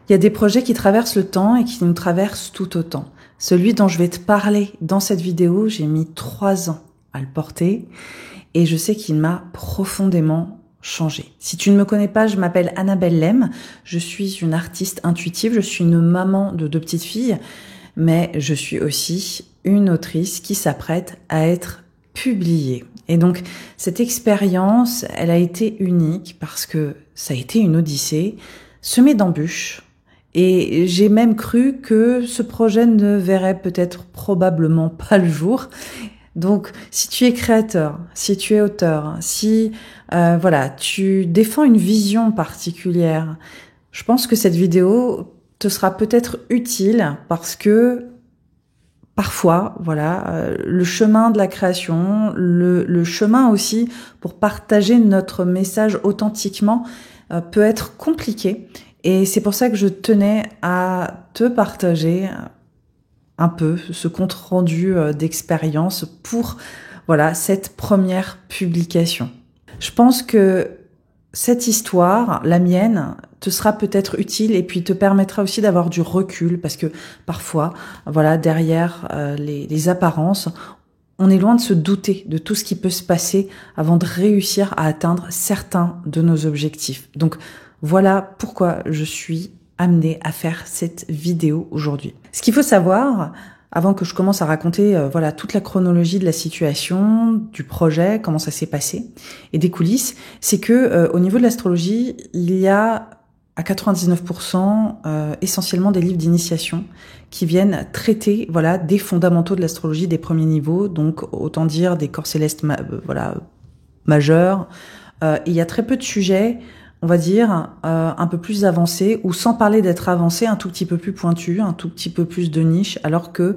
Il y a des projets qui traversent le temps et qui nous traversent tout autant. Celui dont je vais te parler dans cette vidéo, j'ai mis 3 ans à le porter et je sais qu'il m'a profondément changé. Si tu ne me connais pas, je m'appelle Annabelle Lem, je suis une artiste intuitive, je suis une maman de 2 petites filles, mais je suis aussi une autrice qui s'apprête à être publiée. Et donc, cette expérience, elle a été unique parce que ça a été une odyssée semée d'embûches. Et j'ai même cru que ce projet ne verrait peut-être probablement pas le jour. Donc, si tu es créateur, si tu es auteur, si tu défends une vision particulière, je pense que cette vidéo te sera peut-être utile parce que parfois, le chemin de la création, le chemin aussi pour partager notre message authentiquement peut être compliqué. Et c'est pour ça que je tenais à te partager un peu ce compte-rendu d'expérience pour cette première publication. Je pense que cette histoire, la mienne, te sera peut-être utile et puis te permettra aussi d'avoir du recul parce que parfois, derrière les apparences, on est loin de se douter de tout ce qui peut se passer avant de réussir à atteindre certains de nos objectifs. Donc, voilà pourquoi je suis amenée à faire cette vidéo aujourd'hui. Ce qu'il faut savoir, avant que je commence à raconter toute la chronologie de la situation, du projet, comment ça s'est passé, et des coulisses, c'est que au niveau de l'astrologie, il y a à 99% essentiellement des livres d'initiation qui viennent traiter des fondamentaux de l'astrologie des premiers niveaux, donc autant dire des corps célestes majeurs. Il y a très peu de sujets, on va dire, un peu plus avancés, ou sans parler d'être avancés, un tout petit peu plus pointus, un tout petit peu plus de niche, alors que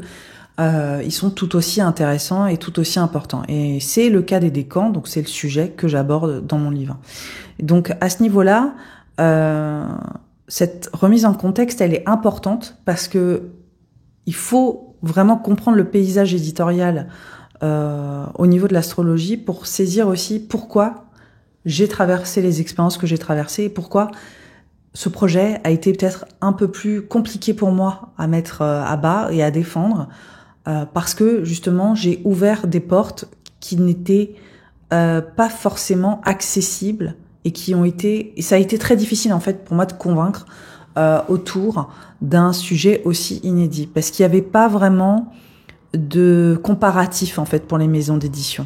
ils sont tout aussi intéressants et tout aussi importants. Et c'est le cas des décans, donc c'est le sujet que j'aborde dans mon livre. Donc à ce niveau-là, cette remise en contexte, elle est importante parce que il faut vraiment comprendre le paysage éditorial au niveau de l'astrologie pour saisir aussi pourquoi j'ai traversé les expériences que j'ai traversées et pourquoi ce projet a été peut-être un peu plus compliqué pour moi à mettre à bas et à défendre parce que justement j'ai ouvert des portes qui n'étaient pas forcément accessibles et ça a été très difficile en fait pour moi de convaincre autour d'un sujet aussi inédit parce qu'il n'y avait pas vraiment de comparatif en fait pour les maisons d'édition.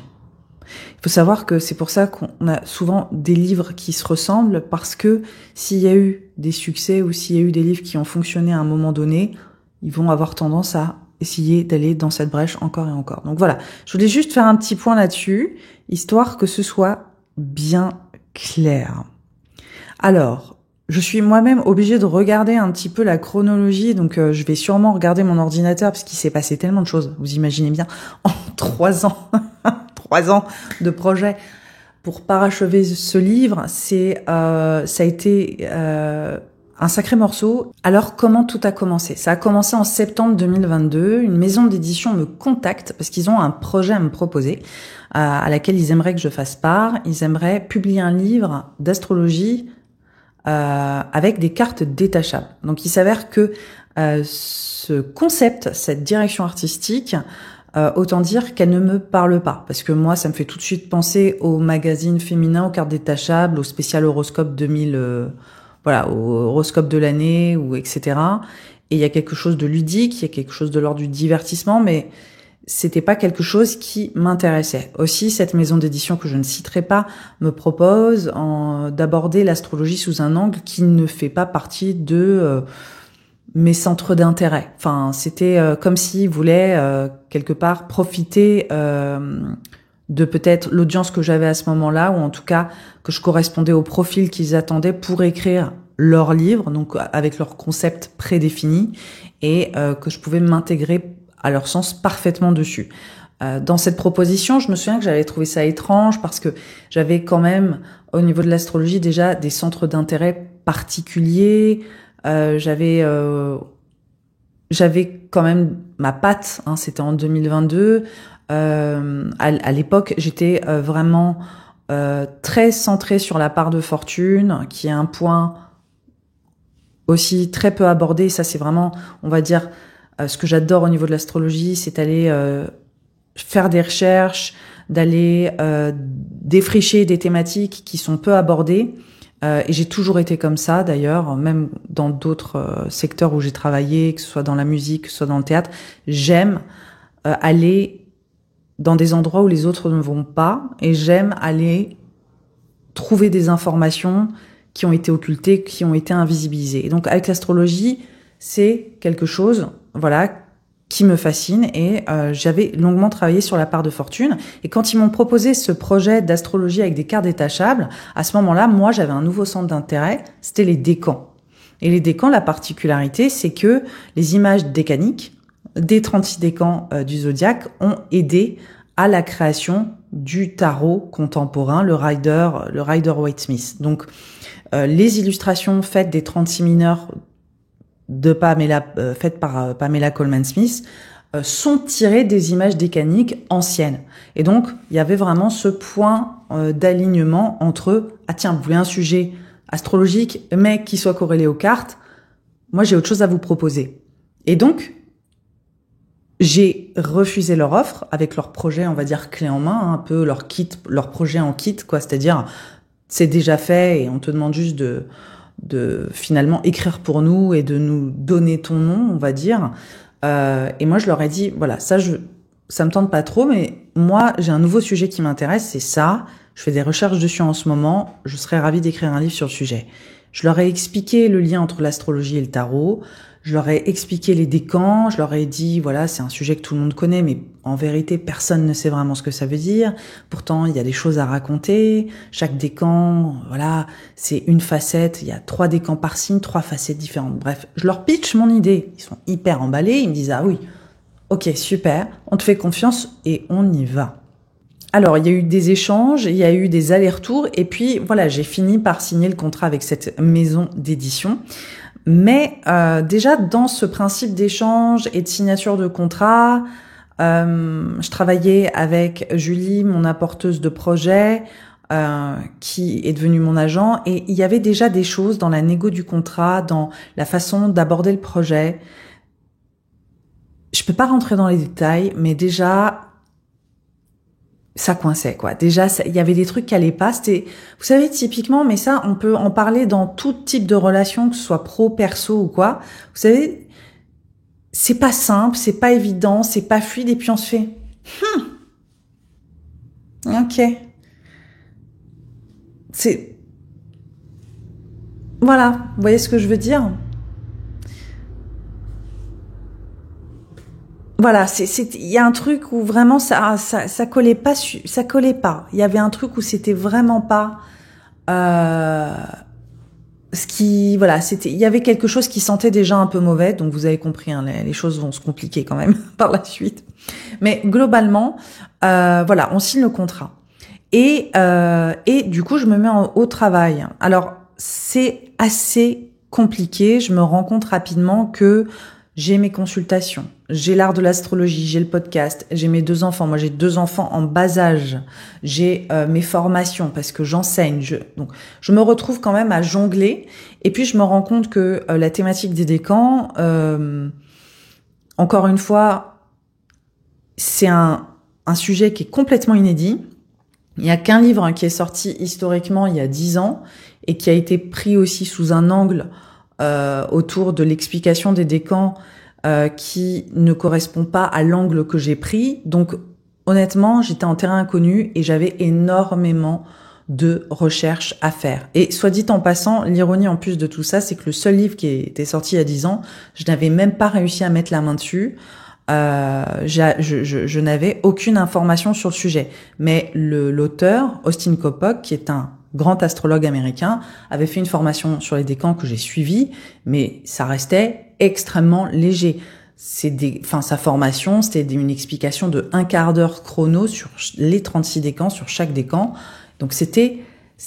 Il faut savoir que c'est pour ça qu'on a souvent des livres qui se ressemblent parce que s'il y a eu des succès ou s'il y a eu des livres qui ont fonctionné à un moment donné, ils vont avoir tendance à essayer d'aller dans cette brèche encore et encore. Donc voilà, je voulais juste faire un petit point là-dessus, histoire que ce soit bien clair. Alors, je suis moi-même obligée de regarder un petit peu la chronologie, donc je vais sûrement regarder mon ordinateur parce qu'il s'est passé tellement de choses, vous imaginez bien, en 3 ans. 3 ans de projet pour parachever ce livre, ça a été un sacré morceau. Alors, comment tout a commencé? Ça a commencé en septembre 2022. Une maison d'édition me contacte parce qu'ils ont un projet à me proposer à laquelle ils aimeraient que je fasse part. Ils aimeraient publier un livre d'astrologie avec des cartes détachables. Donc, il s'avère que ce concept, cette direction artistique, autant dire qu'elle ne me parle pas, parce que moi, ça me fait tout de suite penser aux magazines féminins, aux cartes détachables, au spécial horoscope 2000, au horoscope de l'année, ou etc. Et il y a quelque chose de ludique, il y a quelque chose de l'ordre du divertissement, mais c'était pas quelque chose qui m'intéressait. Aussi, cette maison d'édition que je ne citerai pas me propose d'aborder l'astrologie sous un angle qui ne fait pas partie de mes centres d'intérêt. Enfin, c'était comme s'ils voulaient quelque part profiter de peut-être l'audience que j'avais à ce moment-là, ou en tout cas que je correspondais au profil qu'ils attendaient pour écrire leur livre, donc avec leur concept prédéfini, et que je pouvais m'intégrer à leur sens parfaitement dessus. Dans cette proposition, je me souviens que j'avais trouvé ça étrange parce que j'avais quand même, au niveau de l'astrologie, déjà des centres d'intérêt particuliers. J'avais quand même ma patte, hein, c'était en 2022. À l'époque, j'étais vraiment très centrée sur la part de fortune, qui est un point aussi très peu abordé. Ça, c'est vraiment, on va dire, ce que j'adore au niveau de l'astrologie, c'est aller faire des recherches, d'aller défricher des thématiques qui sont peu abordées. Et j'ai toujours été comme ça, d'ailleurs, même dans d'autres secteurs où j'ai travaillé, que ce soit dans la musique, que ce soit dans le théâtre. J'aime aller dans des endroits où les autres ne vont pas, et j'aime aller trouver des informations qui ont été occultées, qui ont été invisibilisées. Et donc, avec l'astrologie, c'est quelque chose, voilà, qui me fascine, et j'avais longuement travaillé sur la part de fortune. Et quand ils m'ont proposé ce projet d'astrologie avec des cartes détachables, à ce moment-là, moi, j'avais un nouveau centre d'intérêt, c'était les décans. Et les décans, la particularité, c'est que les images décaniques des 36 décans du zodiaque ont aidé à la création du tarot contemporain, le Rider-Waite-Smith. Donc, les illustrations faites des 36 mineurs de faites par Pamela Coleman Smith sont tirées des images décaniques anciennes. Et donc, il y avait vraiment ce point d'alignement entre ah tiens, vous voulez un sujet astrologique, mais qui soit corrélé aux cartes. Moi, j'ai autre chose à vous proposer. Et donc, j'ai refusé leur offre avec leur projet, on va dire, clé en main, un peu leur kit, leur projet en kit, quoi. C'est-à-dire, c'est déjà fait et on te demande juste de finalement écrire pour nous et de nous donner ton nom, on va dire. Et moi, je leur ai dit, voilà, ça me tente pas trop, mais moi, j'ai un nouveau sujet qui m'intéresse, c'est ça. Je fais des recherches dessus en ce moment. Je serais ravie d'écrire un livre sur le sujet. Je leur ai expliqué le lien entre l'astrologie et le tarot. Je leur ai expliqué les décans, je leur ai dit, voilà, c'est un sujet que tout le monde connaît, mais en vérité, personne ne sait vraiment ce que ça veut dire. Pourtant, il y a des choses à raconter. Chaque décan, voilà, c'est une facette. Il y a 3 décans par signe, 3 facettes différentes. Bref, je leur pitch mon idée. Ils sont hyper emballés. Ils me disent, ah oui, ok, super, on te fait confiance et on y va. Alors, il y a eu des échanges, il y a eu des allers-retours, et puis voilà, j'ai fini par signer le contrat avec cette maison d'édition. Mais déjà, dans ce principe d'échange et de signature de contrat, je travaillais avec Julie, mon apporteuse de projet, qui est devenue mon agent, et il y avait déjà des choses dans la négo du contrat, dans la façon d'aborder le projet. Je peux pas rentrer dans les détails, mais déjà, ça coinçait, quoi. Déjà, il y avait des trucs qui allaient pas. C'était, vous savez, typiquement, mais ça, on peut en parler dans tout type de relation, que ce soit pro, perso ou quoi. Vous savez, c'est pas simple, c'est pas évident, c'est pas fluide, et puis on se fait, ok. C'est, voilà. Vous voyez ce que je veux dire? Voilà, il y a un truc où vraiment ça collait pas, ça collait pas. Il y avait un truc où c'était vraiment pas, voilà, il y avait quelque chose qui sentait déjà un peu mauvais. Donc vous avez compris, hein, les choses vont se compliquer quand même par la suite. Mais globalement, voilà, on signe le contrat. Et du coup, je me mets au travail. Alors, c'est assez compliqué. Je me rends compte rapidement que j'ai mes consultations, j'ai l'art de l'astrologie, j'ai le podcast, j'ai mes 2 enfants. Moi, j'ai 2 enfants en bas âge. J'ai mes formations parce que j'enseigne. Donc, je me retrouve quand même à jongler. Et puis, je me rends compte que la thématique des décans, encore une fois, c'est un sujet qui est complètement inédit. Il n'y a qu'un livre qui est sorti historiquement il y a 10 ans et qui a été pris aussi sous un angle autour de l'explication des décans qui ne correspond pas à l'angle que j'ai pris. Donc, honnêtement, j'étais en terrain inconnu et j'avais énormément de recherches à faire. Et soit dit en passant, l'ironie en plus de tout ça, c'est que le seul livre qui était sorti il y a 10 ans, je n'avais même pas réussi à mettre la main dessus. Je n'avais aucune information sur le sujet. Mais l'auteur, Austin Coppock, qui est un grand astrologue américain, avait fait une formation sur les décans que j'ai suivie, mais ça restait extrêmement léger. Sa formation, c'était une explication de 1/4 d'heure chrono sur les 36 décans, sur chaque décan. Donc c'était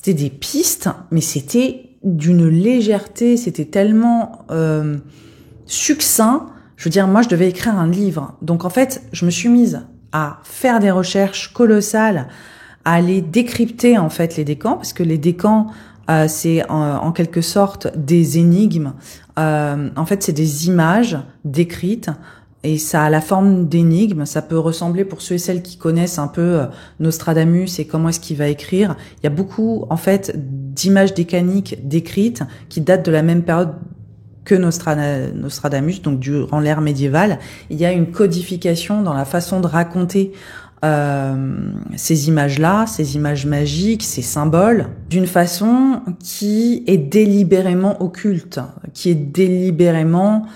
des pistes, mais c'était d'une légèreté, c'était tellement succinct. Je veux dire, moi, je devais écrire un livre. Donc en fait, je me suis mise à faire des recherches colossales, à aller décrypter en fait les décans, parce que les décans, C'est en quelque sorte des énigmes. En fait, c'est des images décrites et ça a la forme d'énigmes. Ça peut ressembler, pour ceux et celles qui connaissent un peu Nostradamus et comment est-ce qu'il va écrire. Il y a beaucoup, en fait, d'images décaniques décrites qui datent de la même période que Nostradamus, donc durant l'ère médiévale. Il y a une codification dans la façon de raconter ces images-là, ces images magiques, ces symboles, d'une façon qui est délibérément occulte, qui est délibérément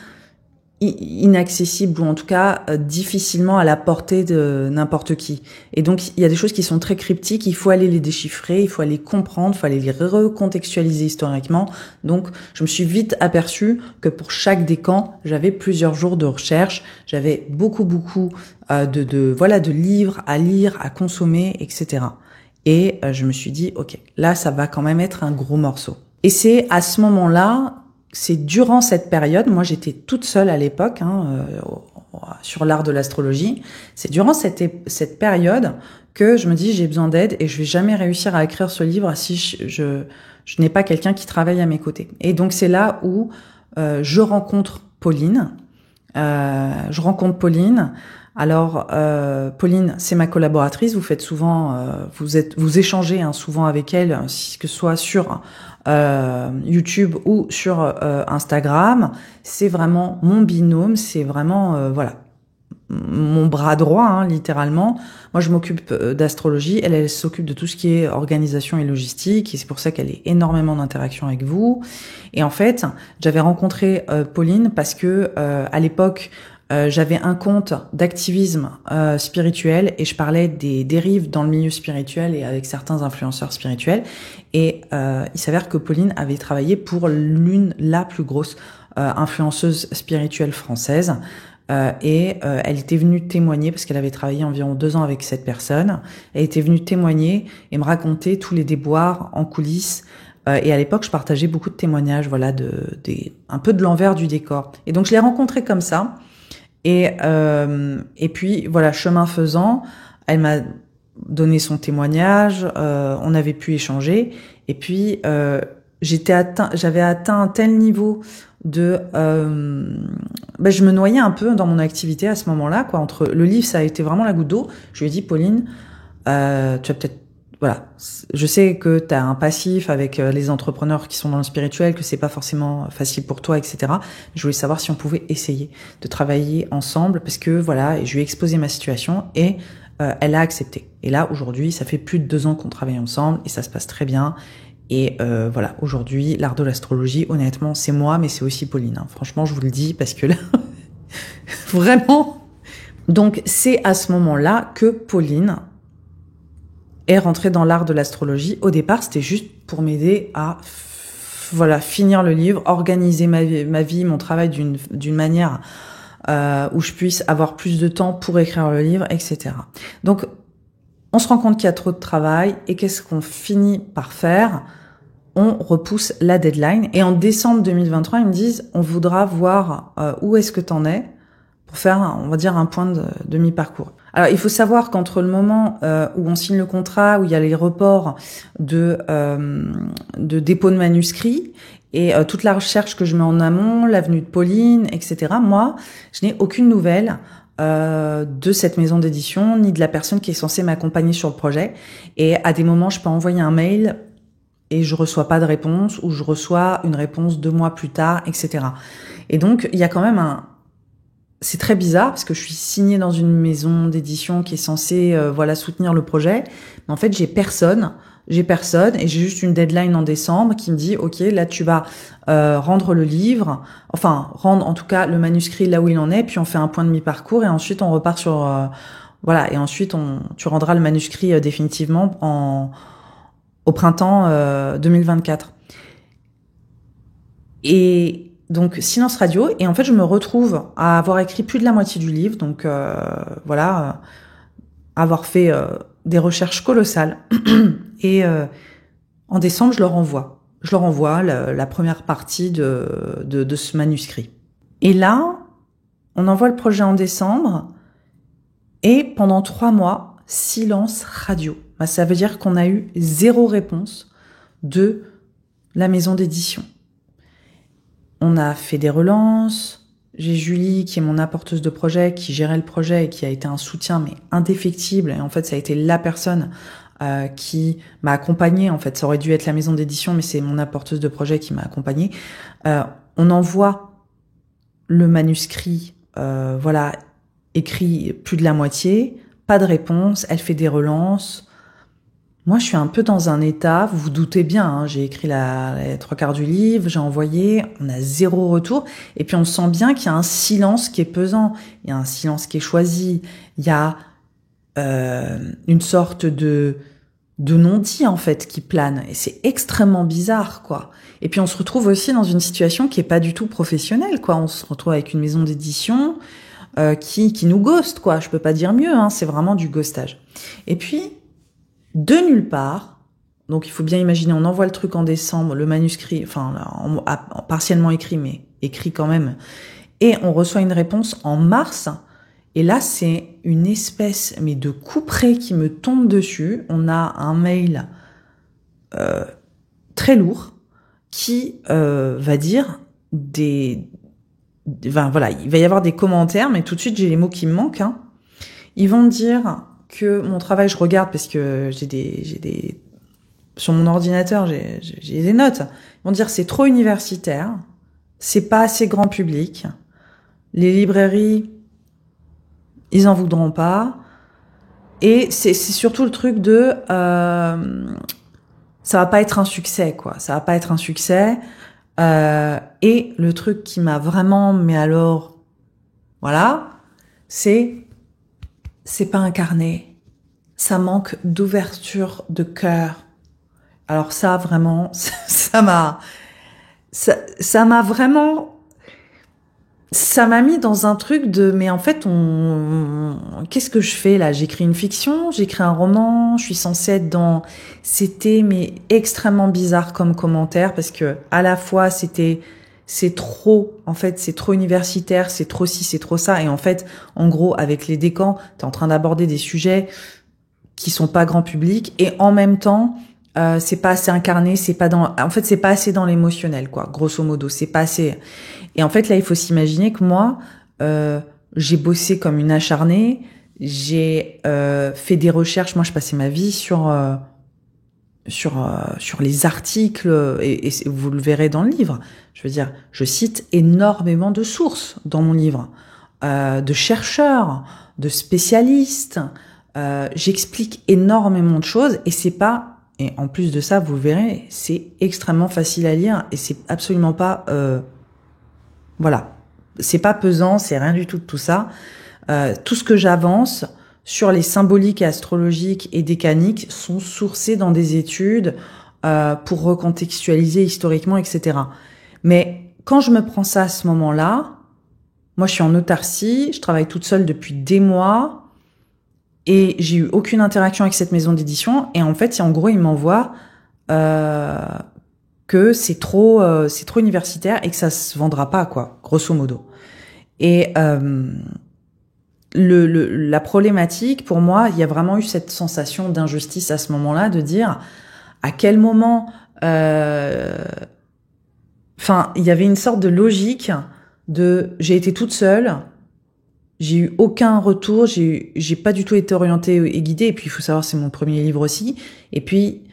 inaccessible, ou en tout cas difficilement à la portée de n'importe qui. Et donc il y a des choses qui sont très cryptiques, il faut aller les déchiffrer, il faut aller comprendre, il faut aller les recontextualiser historiquement. Donc je me suis vite aperçue que pour chaque décan, j'avais plusieurs jours de recherche, j'avais beaucoup de livres à lire, à consommer, etc. Et je me suis dit, ok, là ça va quand même être un gros morceau. Et c'est à ce moment-là, c'est durant cette période, moi j'étais toute seule à l'époque sur l'art de l'astrologie, c'est durant cette période que je me dis j'ai besoin d'aide et je vais jamais réussir à écrire ce livre si je n'ai pas quelqu'un qui travaille à mes côtés. Et donc c'est là où je rencontre Pauline. Alors Pauline, c'est ma collaboratrice. Vous faites souvent, vous échangez souvent avec elle, que ce soit sur YouTube ou sur Instagram. C'est vraiment mon binôme. C'est vraiment mon bras droit, littéralement. Moi, je m'occupe d'astrologie. Elle s'occupe de tout ce qui est organisation et logistique. Et c'est pour ça qu'elle a énormément d'interactions avec vous. Et en fait, j'avais rencontré Pauline parce que à l'époque, j'avais un compte d'activisme spirituel et je parlais des dérives dans le milieu spirituel et avec certains influenceurs spirituels. Et il s'avère que Pauline avait travaillé pour la plus grosse influenceuse spirituelle française. Elle était venue témoigner, parce qu'elle avait travaillé environ 2 ans avec cette personne. Elle était venue témoigner et me raconter tous les déboires en coulisses. Et à l'époque, je partageais beaucoup de témoignages, un peu de l'envers du décor. Et donc, je l'ai rencontrée comme ça. Et puis, voilà, chemin faisant, elle m'a donné son témoignage, on avait pu échanger. Et puis, j'avais atteint un tel niveau de je me noyais un peu dans mon activité à ce moment-là, quoi. Entre le livre, ça a été vraiment la goutte d'eau. Je lui ai dit, Pauline, tu vas peut-être, je sais que tu as un passif avec les entrepreneurs qui sont dans le spirituel, que c'est pas forcément facile pour toi, etc. Je voulais savoir si on pouvait essayer de travailler ensemble, parce que et je lui ai exposé ma situation et elle a accepté. Et là, aujourd'hui, ça fait plus de 2 ans qu'on travaille ensemble et ça se passe très bien. Et aujourd'hui, l'art de l'astrologie, honnêtement, c'est moi, mais c'est aussi Pauline. Franchement, je vous le dis, parce que là, vraiment. Donc, c'est à ce moment-là que Pauline est rentrée dans l'art de l'astrologie. Au départ, c'était juste pour m'aider à finir le livre, organiser ma vie, mon travail d'une manière où je puisse avoir plus de temps pour écrire le livre, etc. Donc, on se rend compte qu'il y a trop de travail et qu'est-ce qu'on finit par faire ? On repousse la deadline. Et en décembre 2023, ils me disent, on voudra voir où est-ce que t'en es pour faire, on va dire, un point de mi-parcours. Alors, il faut savoir qu'entre le moment où on signe le contrat, où il y a les reports de dépôt de manuscrits et toute la recherche que je mets en amont, l'avenue de Pauline, etc., moi, je n'ai aucune nouvelle de cette maison d'édition, ni de la personne qui est censée m'accompagner sur le projet. Et à des moments, je peux envoyer un mail et je reçois pas de réponse, ou je reçois une réponse 2 mois plus tard, etc. Et donc, il y a quand même c'est très bizarre, parce que je suis signée dans une maison d'édition qui est censée, soutenir le projet. Mais en fait, j'ai personne, et j'ai juste une deadline en décembre qui me dit, OK, là, tu vas rendre le livre, rendre en tout cas le manuscrit là où il en est, puis on fait un point de mi-parcours, et ensuite on repart sur... et ensuite tu rendras le manuscrit définitivement au printemps 2024. Et donc, silence radio. Et en fait, je me retrouve à avoir écrit plus de la moitié du livre. Donc, avoir fait des recherches colossales. Et en décembre, je leur envoie. La première partie de ce manuscrit. Et là, on envoie le projet en décembre. Et pendant 3 mois, silence radio. Ça veut dire qu'on a eu 0 réponse de la maison d'édition. On a fait des relances. J'ai Julie, qui est mon apporteuse de projet, qui gérait le projet et qui a été un soutien mais indéfectible. Et en fait, ça a été la personne qui m'a accompagnée. En fait, ça aurait dû être la maison d'édition, mais c'est mon apporteuse de projet qui m'a accompagnée. On envoie le manuscrit, voilà, écrit plus de la moitié, pas de réponse. Elle fait des relances. Moi, je suis un peu dans un état, vous vous doutez bien, hein, j'ai écrit les 3/4 du livre, j'ai envoyé, on a 0 retour, et puis on sent bien qu'il y a un silence qui est pesant, il y a un silence qui est choisi, il y a une sorte de non-dit, en fait, qui plane, et c'est extrêmement bizarre, quoi. Et puis on se retrouve aussi dans une situation qui est pas du tout professionnelle, quoi. On se retrouve avec une maison d'édition qui nous ghost, quoi. Je peux pas dire mieux, hein, c'est vraiment du ghostage. Et puis, de nulle part, donc il faut bien imaginer, on envoie le truc en décembre, le manuscrit, enfin partiellement écrit, mais écrit quand même, et on reçoit une réponse en mars, et là c'est une espèce mais de couperet qui me tombe dessus. On a un mail très lourd qui va dire voilà, il va y avoir des commentaires, mais tout de suite j'ai les mots qui me manquent, hein. Ils vont dire que mon travail, je regarde parce que j'ai des sur mon ordinateur, j'ai des notes. Ils vont dire c'est trop universitaire, c'est pas assez grand public. Les librairies, ils en voudront pas. Et c'est surtout le truc de ça va pas être un succès, quoi. Ça va pas être un succès. Et le truc qui m'a vraiment, mais alors, voilà, c'est pas incarné. Ça manque d'ouverture de cœur. Alors ça, vraiment, ça m'a vraiment, ça m'a mis dans un truc de, mais en fait, qu'est-ce que je fais là? J'écris une fiction, j'écris un roman, je suis censée être dans, c'était, mais extrêmement bizarre comme commentaire parce que, à la fois, c'est trop, en fait, c'est trop universitaire, c'est trop ci, c'est trop ça. Et en fait, en gros, avec les décans, t'es en train d'aborder des sujets qui sont pas grand public et en même temps, c'est pas assez incarné, c'est pas assez dans l'émotionnel, quoi. Grosso modo, c'est pas assez. Et en fait, là, il faut s'imaginer que moi, j'ai bossé comme une acharnée, j'ai fait des recherches. Moi, je passais ma vie sur les articles et vous le verrez dans le livre. Je veux dire, je cite énormément de sources dans mon livre, de chercheurs, de spécialistes. J'explique énormément de choses et en plus de ça, vous le verrez, c'est extrêmement facile à lire et c'est absolument pas, voilà, c'est pas pesant, c'est rien du tout de tout ça. Tout ce que j'avance sur les symboliques et astrologiques et décaniques sont sourcés dans des études pour recontextualiser historiquement, etc. Mais quand je me prends ça à ce moment-là, moi je suis en autarcie, je travaille toute seule depuis des mois et j'ai eu aucune interaction avec cette maison d'édition. Et en fait, en gros, ils m'envoient que c'est trop universitaire et que ça se vendra pas, quoi, grosso modo. Et la problématique, pour moi, il y a vraiment eu cette sensation d'injustice à ce moment-là, de dire à quel moment, il y avait une sorte de logique de j'ai été toute seule, j'ai eu aucun retour, j'ai pas du tout été orientée et guidée, et puis il faut savoir c'est mon premier livre aussi, et puis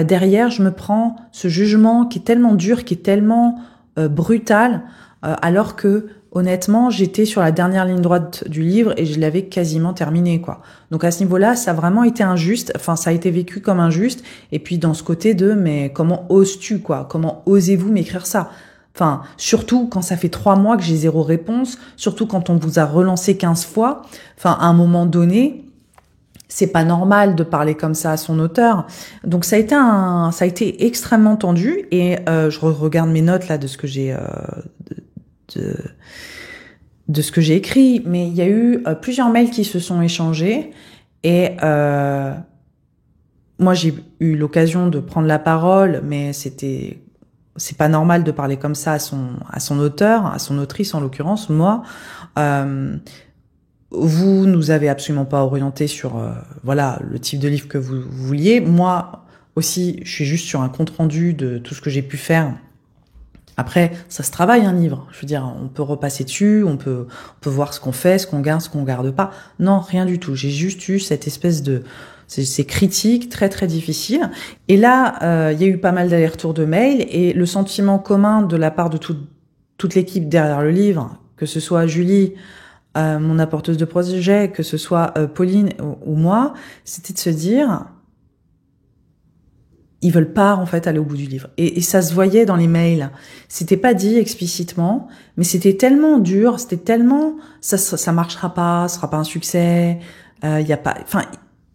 derrière je me prends ce jugement qui est tellement dur, qui est tellement brutal, alors que honnêtement, j'étais sur la dernière ligne droite du livre et je l'avais quasiment terminé, quoi. Donc à ce niveau-là, ça a vraiment été injuste. Enfin, ça a été vécu comme injuste. Et puis dans ce côté de, mais comment oses-tu, quoi? Comment osez-vous m'écrire ça? Enfin, surtout quand ça fait 3 mois que j'ai 0 réponse, surtout quand on vous a relancé 15 fois. Enfin, à un moment donné, c'est pas normal de parler comme ça à son auteur. Donc ça a été extrêmement tendu. Et je regarde mes notes là de ce que j'ai de ce que j'ai écrit, mais il y a eu plusieurs mails qui se sont échangés et moi j'ai eu l'occasion de prendre la parole, mais c'est pas normal de parler comme ça à son auteur, à son autrice en l'occurrence, moi. Vous nous avez absolument pas orienté sur voilà le type de livre que vous vouliez. Moi, aussi, je suis juste sur un compte-rendu de tout ce que j'ai pu faire. Après, ça se travaille un livre. Je veux dire, on peut repasser dessus, on peut voir ce qu'on fait, ce qu'on garde pas. Non, rien du tout. J'ai juste eu cette espèce de ces critiques très très difficiles. Et là, il y a eu pas mal d'allers-retours de mails et le sentiment commun de la part de toute l'équipe derrière le livre, que ce soit Julie, mon apporteuse de projet, que ce soit Pauline ou moi, c'était de se dire, ils veulent pas en fait aller au bout du livre. Et ça se voyait dans les mails. C'était pas dit explicitement, mais c'était tellement dur, c'était tellement ça marchera pas, ce sera pas un succès. Il y a pas, enfin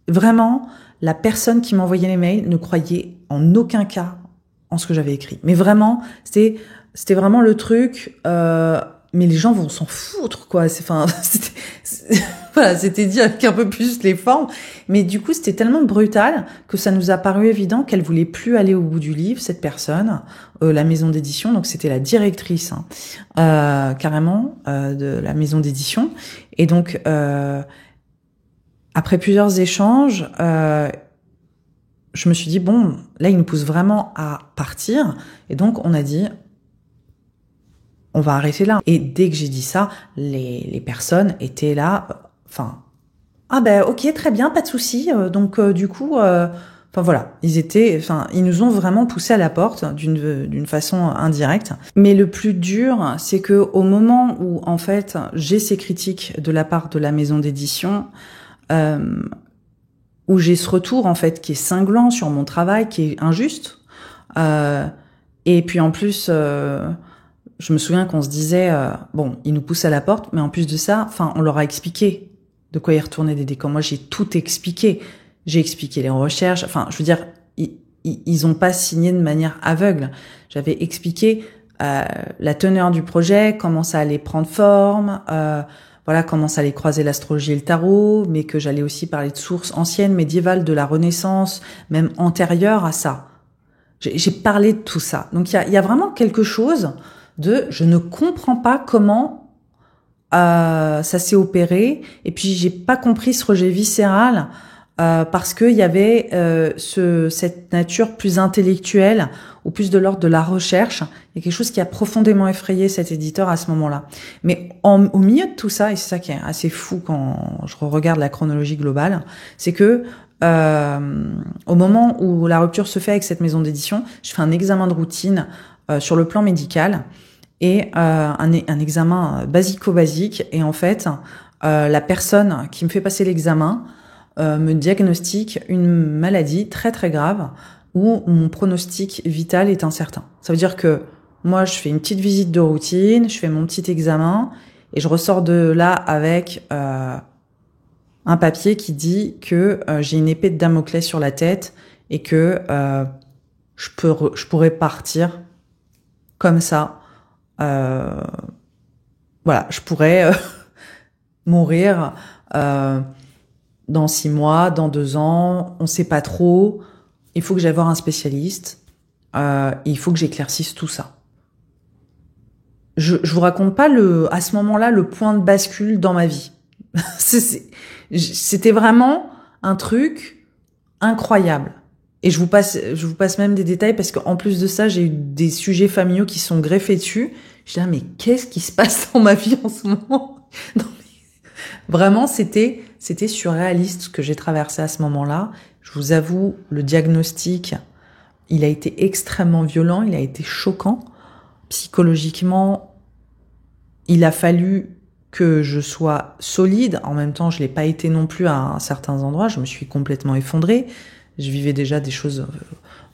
vraiment, la personne qui m'envoyait les mails ne croyait en aucun cas en ce que j'avais écrit. Mais vraiment, c'était vraiment le truc. Mais les gens vont s'en foutre, quoi. Voilà, c'était dit avec un peu plus les formes. Mais du coup, c'était tellement brutal que ça nous a paru évident qu'elle voulait plus aller au bout du livre, cette personne, la maison d'édition. Donc, c'était la directrice, carrément, de la maison d'édition. Et donc, après plusieurs échanges, je me suis dit, bon, là, il nous pousse vraiment à partir. Et donc, on a dit, on va arrêter là. Et dès que j'ai dit ça, les personnes étaient là, ah ben ok, très bien, pas de souci. Donc du coup, voilà, ils nous ont vraiment poussé à la porte d'une façon indirecte. Mais le plus dur, c'est que au moment où en fait j'ai ces critiques de la part de la maison d'édition, où j'ai ce retour en fait qui est cinglant sur mon travail, qui est injuste, et puis en plus. Je me souviens qu'on se disait, bon, ils nous poussent à la porte, mais en plus de ça, on leur a expliqué de quoi ils retournaient des décors. Moi, j'ai tout expliqué. J'ai expliqué les recherches. Je veux dire, ils ont pas signé de manière aveugle. J'avais expliqué la teneur du projet, comment ça allait prendre forme, voilà, comment ça allait croiser l'astrologie et le tarot, mais que j'allais aussi parler de sources anciennes, médiévales, de la Renaissance, même antérieures à ça. J'ai parlé de tout ça. Donc, il y a vraiment quelque chose je ne comprends pas comment ça s'est opéré, et puis j'ai pas compris ce rejet viscéral parce que il y avait cette nature plus intellectuelle ou plus de l'ordre de la recherche. Il y a quelque chose qui a profondément effrayé cet éditeur à ce moment-là. Mais au milieu de tout ça, et c'est ça qui est assez fou quand je regarde la chronologie globale, c'est que au moment où la rupture se fait avec cette maison d'édition, je fais un examen de routine sur le plan médical et un examen basico-basique. Et en fait, la personne qui me fait passer l'examen me diagnostique une maladie très très grave où mon pronostic vital est incertain. Ça veut dire que moi, je fais une petite visite de routine, je fais mon petit examen et je ressors de là avec un papier qui dit que j'ai une épée de Damoclès sur la tête et que je pourrais partir comme ça. Voilà, je pourrais mourir dans 6 mois, dans 2 ans, on sait pas trop. Il faut que j'aille voir un spécialiste. Il faut que j'éclaircisse tout ça. Je vous raconte pas à ce moment-là le point de bascule dans ma vie. C'était vraiment un truc incroyable. Et je vous passe même des détails parce qu'en plus de ça, j'ai eu des sujets familiaux qui sont greffés dessus. Je dis, mais qu'est-ce qui se passe dans ma vie en ce moment? Non, mais vraiment, c'était surréaliste ce que j'ai traversé à ce moment-là. Je vous avoue, le diagnostic, il a été extrêmement violent, il a été choquant. Psychologiquement, il a fallu que je sois solide. En même temps, je l'ai pas été non plus à certains endroits. Je me suis complètement effondrée. Je vivais déjà des choses...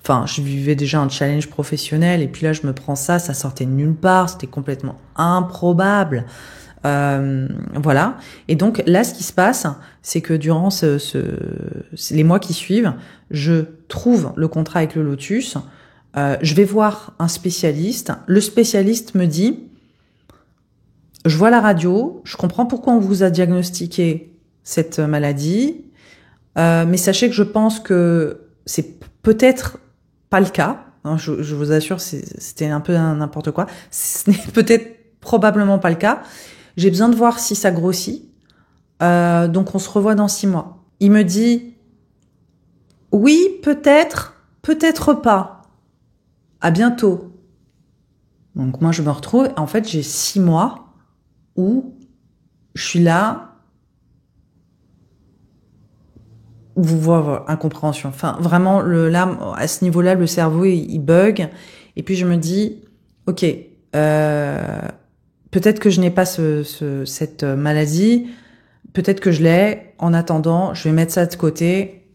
je vivais déjà un challenge professionnel. Et puis là, je me prends ça sortait de nulle part. C'était complètement improbable. Voilà. Et donc là, ce qui se passe, c'est que durant les mois qui suivent, je trouve le contrat avec le Lotus. Je vais voir un spécialiste. Le spécialiste me dit... Je vois la radio, je comprends pourquoi on vous a diagnostiqué cette maladie, mais sachez que je pense que c'est peut-être pas le cas. Hein, je vous assure, c'était un peu n'importe quoi. Ce n'est peut-être probablement pas le cas. J'ai besoin de voir si ça grossit. Donc on se revoit dans 6 mois. Il me dit, oui, peut-être, peut-être pas. À bientôt. Donc moi, je me retrouve, en fait, j'ai 6 mois où je suis là, vous voyez, incompréhension. Enfin, vraiment, là, à ce niveau-là, le cerveau, il bug. Et puis je me dis, ok, peut-être que je n'ai pas cette maladie, peut-être que je l'ai. En attendant, je vais mettre ça de côté,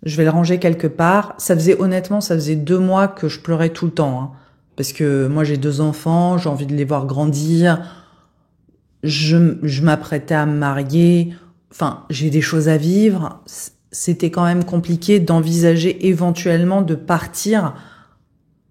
je vais le ranger quelque part. Honnêtement, ça faisait 2 mois que je pleurais tout le temps, hein, parce que moi j'ai 2 enfants, j'ai envie de les voir grandir. Je m'apprêtais à me marier. Enfin, j'ai des choses à vivre. C'était quand même compliqué d'envisager éventuellement de partir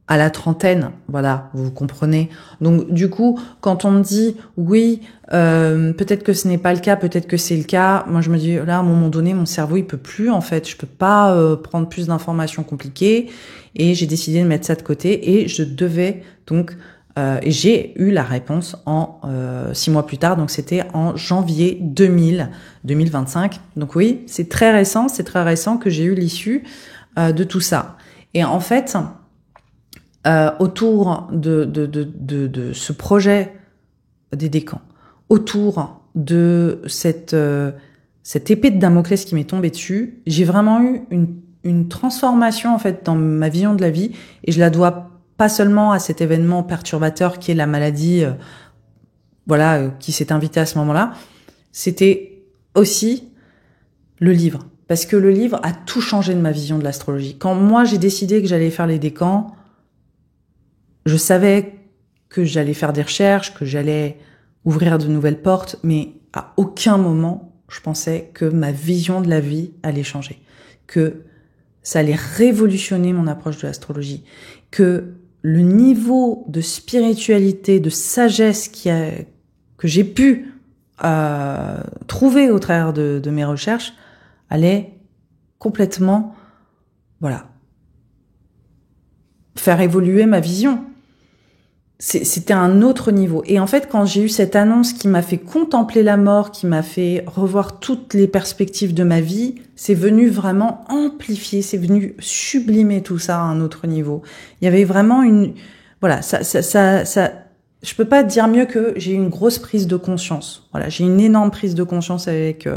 à la trentaine, voilà, vous comprenez. Donc du coup, quand on me dit oui, peut-être que ce n'est pas le cas, peut-être que c'est le cas, moi je me dis là, à un moment donné, mon cerveau il peut plus, en fait, je peux pas prendre plus d'informations compliquées, et j'ai décidé de mettre ça de côté, et je devais donc et j'ai eu la réponse en 6 mois plus tard, donc c'était en janvier 2025. Donc oui, c'est très récent que j'ai eu l'issue de tout ça. Et en fait, autour de ce projet des décans, autour de cette épée de Damoclès qui m'est tombée dessus, j'ai vraiment eu une transformation en fait dans ma vision de la vie, et je la dois pas seulement à cet événement perturbateur qui est la maladie, qui s'est invité à ce moment-là. C'était aussi le livre, parce que le livre a tout changé de ma vision de l'astrologie. Quand moi j'ai décidé que j'allais faire les décans, je savais que j'allais faire des recherches, que j'allais ouvrir de nouvelles portes, mais à aucun moment je pensais que ma vision de la vie allait changer, que ça allait révolutionner mon approche de l'astrologie, que le niveau de spiritualité, de sagesse que j'ai pu trouver au travers de mes recherches allait complètement, faire évoluer ma vision. C'était un autre niveau. Et en fait, quand j'ai eu cette annonce qui m'a fait contempler la mort, qui m'a fait revoir toutes les perspectives de ma vie, c'est venu vraiment amplifier, c'est venu sublimer tout ça à un autre niveau. Il y avait vraiment je peux pas dire mieux que j'ai eu une grosse prise de conscience. Voilà, j'ai une énorme prise de conscience avec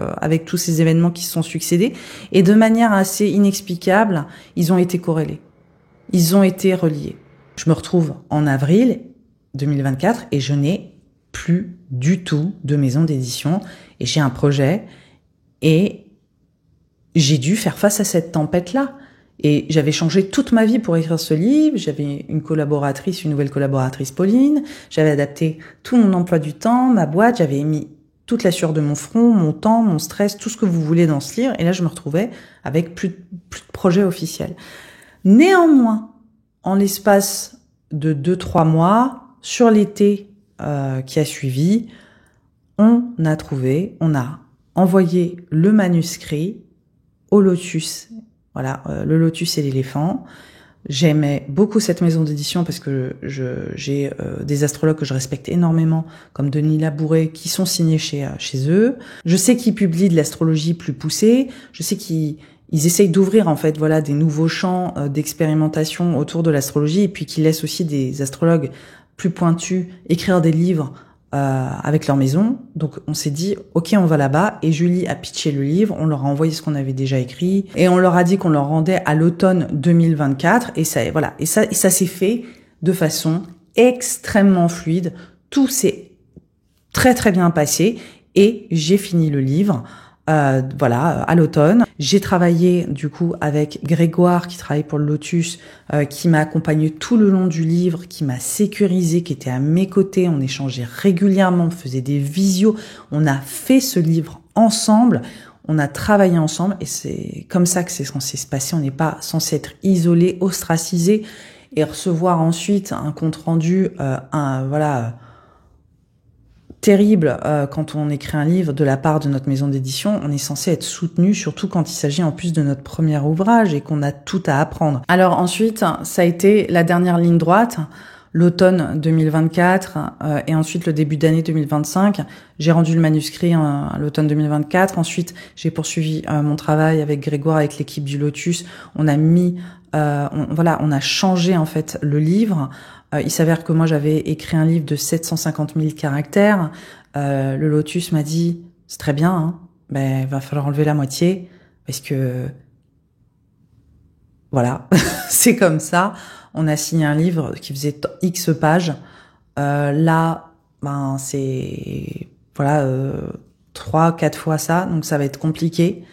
tous ces événements qui se sont succédés, et de manière assez inexplicable, ils ont été corrélés. Ils ont été reliés. Je me retrouve en avril 2024 et je n'ai plus du tout de maison d'édition, et j'ai un projet, et j'ai dû faire face à cette tempête-là. Et j'avais changé toute ma vie pour écrire ce livre. J'avais une nouvelle collaboratrice, Pauline. J'avais adapté tout mon emploi du temps, ma boîte. J'avais mis toute la sueur de mon front, mon temps, mon stress, tout ce que vous voulez dans ce livre. Et là, je me retrouvais avec plus de projet officiel. Néanmoins, en l'espace de 2-3 mois, sur l'été qui a suivi, on a envoyé le manuscrit au Lotus. Voilà, le Lotus et l'éléphant. J'aimais beaucoup cette maison d'édition parce que j'ai des astrologues que je respecte énormément, comme Denis Labouret, qui sont signés chez eux. Je sais qu'ils publient de l'astrologie plus poussée. Je sais qu'ils essayent d'ouvrir en fait des nouveaux champs d'expérimentation autour de l'astrologie, et puis qu'ils laissent aussi des astrologues plus pointus écrire des livres avec leur maison. Donc on s'est dit ok, on va là-bas, et Julie a pitché le livre, on leur a envoyé ce qu'on avait déjà écrit, et on leur a dit qu'on leur rendait à l'automne 2024, et ça s'est fait de façon extrêmement fluide. Tout s'est très très bien passé, et j'ai fini le livre à l'automne. J'ai travaillé du coup avec Grégoire, qui travaille pour le Lotus, qui m'a accompagné tout le long du livre, qui m'a sécurisé, qui était à mes côtés. On échangeait régulièrement, on faisait des visios, on a fait ce livre ensemble, on a travaillé ensemble, et c'est comme ça que c'est censé se passer. On n'est pas censé être isolé, ostracisé, et recevoir ensuite un compte rendu, terrible quand on écrit un livre de la part de notre maison d'édition. On est censé être soutenu, surtout quand il s'agit en plus de notre premier ouvrage et qu'on a tout à apprendre. Alors ensuite, ça a été la dernière ligne droite, l'automne 2024 et ensuite le début d'année 2025. J'ai rendu le manuscrit à l'automne 2024. Ensuite, j'ai poursuivi mon travail avec Grégoire, avec l'équipe du Lotus. On a mis on a changé en fait le livre. Il s'avère que moi j'avais écrit un livre de 750 000 caractères. Le Lotus m'a dit c'est très bien, hein, ben va falloir enlever la moitié parce que voilà, c'est comme ça. On a signé un livre qui faisait X pages. Là, ben c'est voilà 3-4 fois ça, donc ça va être compliqué.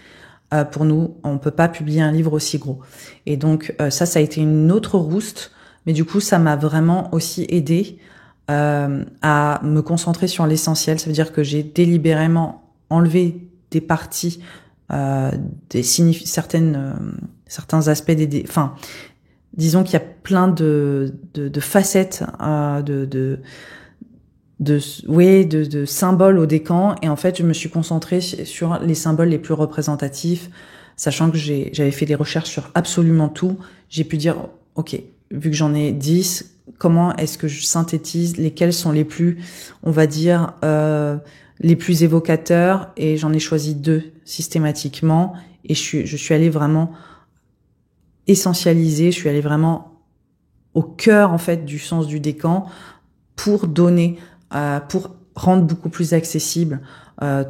Pour nous, on peut pas publier un livre aussi gros. Et donc ça a été une autre rouste, mais du coup ça m'a vraiment aussi aidé à me concentrer sur l'essentiel. Ça veut dire que j'ai délibérément enlevé des parties, certains aspects enfin, disons qu'il y a plein de facettes, de symboles au décan, et en fait je me suis concentrée sur les symboles les plus représentatifs, sachant que j'avais fait des recherches sur absolument tout. J'ai pu dire ok, vu que j'en ai 10, comment est-ce que je synthétise, lesquels sont les plus, on va dire, les plus évocateurs, et j'en ai choisi 2 systématiquement, et je suis allée vraiment essentialiser, je suis allée vraiment au cœur en fait du sens du décan pour donner, pour rendre beaucoup plus accessible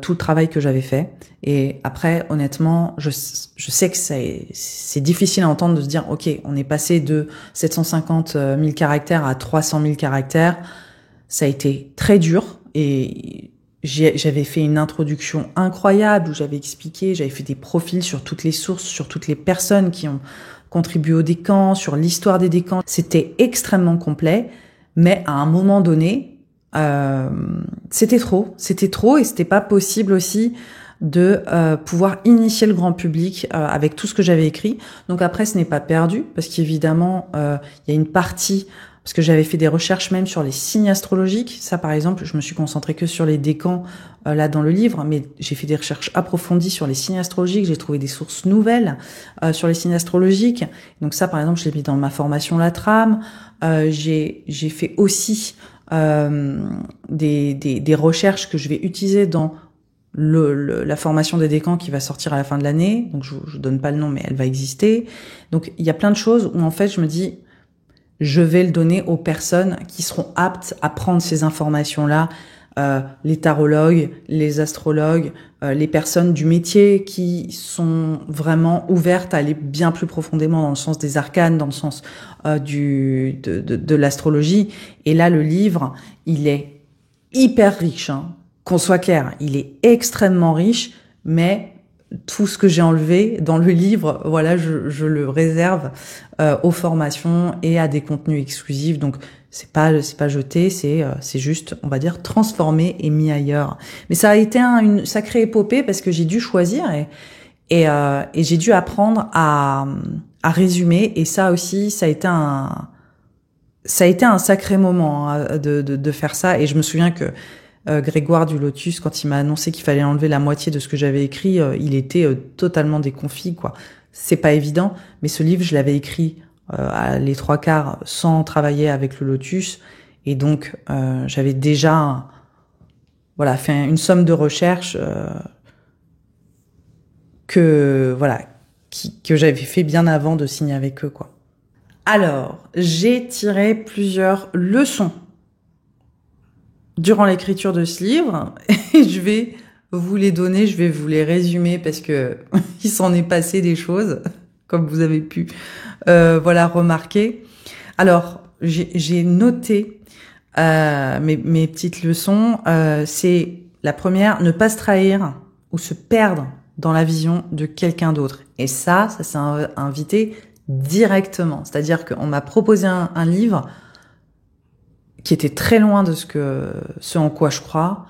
tout le travail que j'avais fait. Et après, honnêtement, je sais que c'est difficile à entendre de se dire, ok, on est passé de 750 000 caractères à 300 000 caractères. Ça a été très dur, et j'avais fait une introduction incroyable où j'avais expliqué, j'avais fait des profils sur toutes les sources, sur toutes les personnes qui ont contribué au décan, sur l'histoire des décans. C'était extrêmement complet, mais à un moment donné, c'était trop, et c'était pas possible aussi de pouvoir initier le grand public avec tout ce que j'avais écrit. Donc après, ce n'est pas perdu, parce qu'évidemment, il y a une partie, parce que j'avais fait des recherches même sur les signes astrologiques. Ça, par exemple, je me suis concentrée que sur les décans là dans le livre, mais j'ai fait des recherches approfondies sur les signes astrologiques. J'ai trouvé des sources nouvelles sur les signes astrologiques. Donc ça, par exemple, je l'ai mis dans ma formation La Trame. J'ai fait aussi des recherches que je vais utiliser dans la formation des décans qui va sortir à la fin de l'année. Donc je donne pas le nom, mais elle va exister. Donc il y a plein de choses où en fait je me dis, je vais le donner aux personnes qui seront aptes à prendre ces informations-là, les tarologues, les astrologues, les personnes du métier qui sont vraiment ouvertes à aller bien plus profondément dans le sens des arcanes, dans le sens de l'astrologie. Et là, le livre, il est hyper riche, hein. Qu'on soit clair, il est extrêmement riche, mais tout ce que j'ai enlevé dans le livre, voilà, je le réserve aux formations et à des contenus exclusifs. Donc c'est pas jeté, c'est juste, on va dire, transformé et mis ailleurs. Mais ça a été une sacrée épopée, parce que j'ai dû choisir et j'ai dû apprendre à résumer. Et ça aussi, ça a été un sacré moment, hein, de faire ça. Et je me souviens que Grégoire du Lotus, quand il m'a annoncé qu'il fallait enlever la moitié de ce que j'avais écrit, il était totalement déconfit, quoi. C'est pas évident, mais ce livre, je l'avais écrit à les 3/4 sans travailler avec le Lotus, et donc j'avais déjà fait une somme de recherche que j'avais fait bien avant de signer avec eux, quoi. Alors, j'ai tiré plusieurs leçons durant l'écriture de ce livre, et je vais vous les donner, je vais vous les résumer, parce que il s'en est passé des choses, comme vous avez pu remarquer. Alors, j'ai noté mes petites leçons. C'est la première, ne pas se trahir ou se perdre dans la vision de quelqu'un d'autre. Et ça s'est invité directement. C'est-à-dire qu'on m'a proposé un livre qui était très loin de ce en quoi je crois,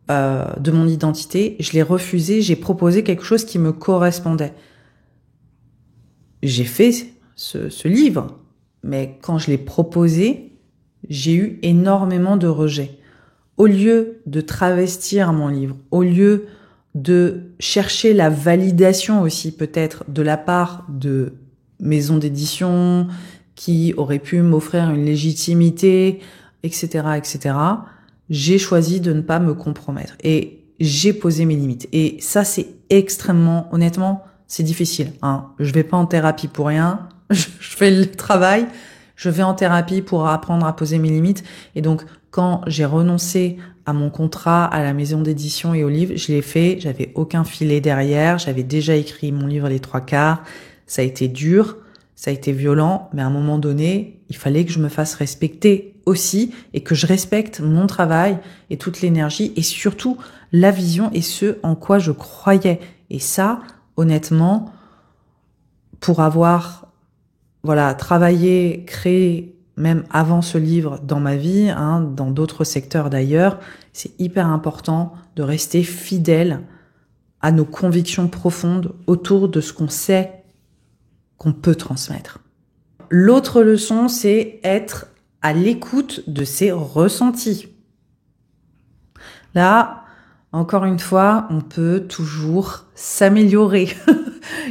de mon identité. Je l'ai refusé, j'ai proposé quelque chose qui me correspondait. J'ai fait ce livre, mais quand je l'ai proposé, j'ai eu énormément de rejets. Au lieu de travestir mon livre, au lieu de chercher la validation aussi peut-être de la part de maisons d'édition qui auraient pu m'offrir une légitimité, etc., etc., j'ai choisi de ne pas me compromettre. Et j'ai posé mes limites. Et ça, c'est extrêmement, honnêtement, c'est difficile, hein. Je vais pas en thérapie pour rien. je fais le travail, je vais en thérapie pour apprendre à poser mes limites. Et donc, quand j'ai renoncé à mon contrat, à la maison d'édition et au livre, je l'ai fait, j'avais aucun filet derrière, j'avais déjà écrit mon livre les 3/4, ça a été dur, ça a été violent, mais à un moment donné, il fallait que je me fasse respecter aussi et que je respecte mon travail et toute l'énergie et surtout la vision et ce en quoi je croyais. Et ça, honnêtement, pour avoir travaillé, créé, même avant ce livre dans ma vie, dans d'autres secteurs d'ailleurs, c'est hyper important de rester fidèle à nos convictions profondes autour de ce qu'on sait qu'on peut transmettre. L'autre leçon, c'est être à l'écoute de ses ressentis. Là, encore une fois, on peut toujours s'améliorer.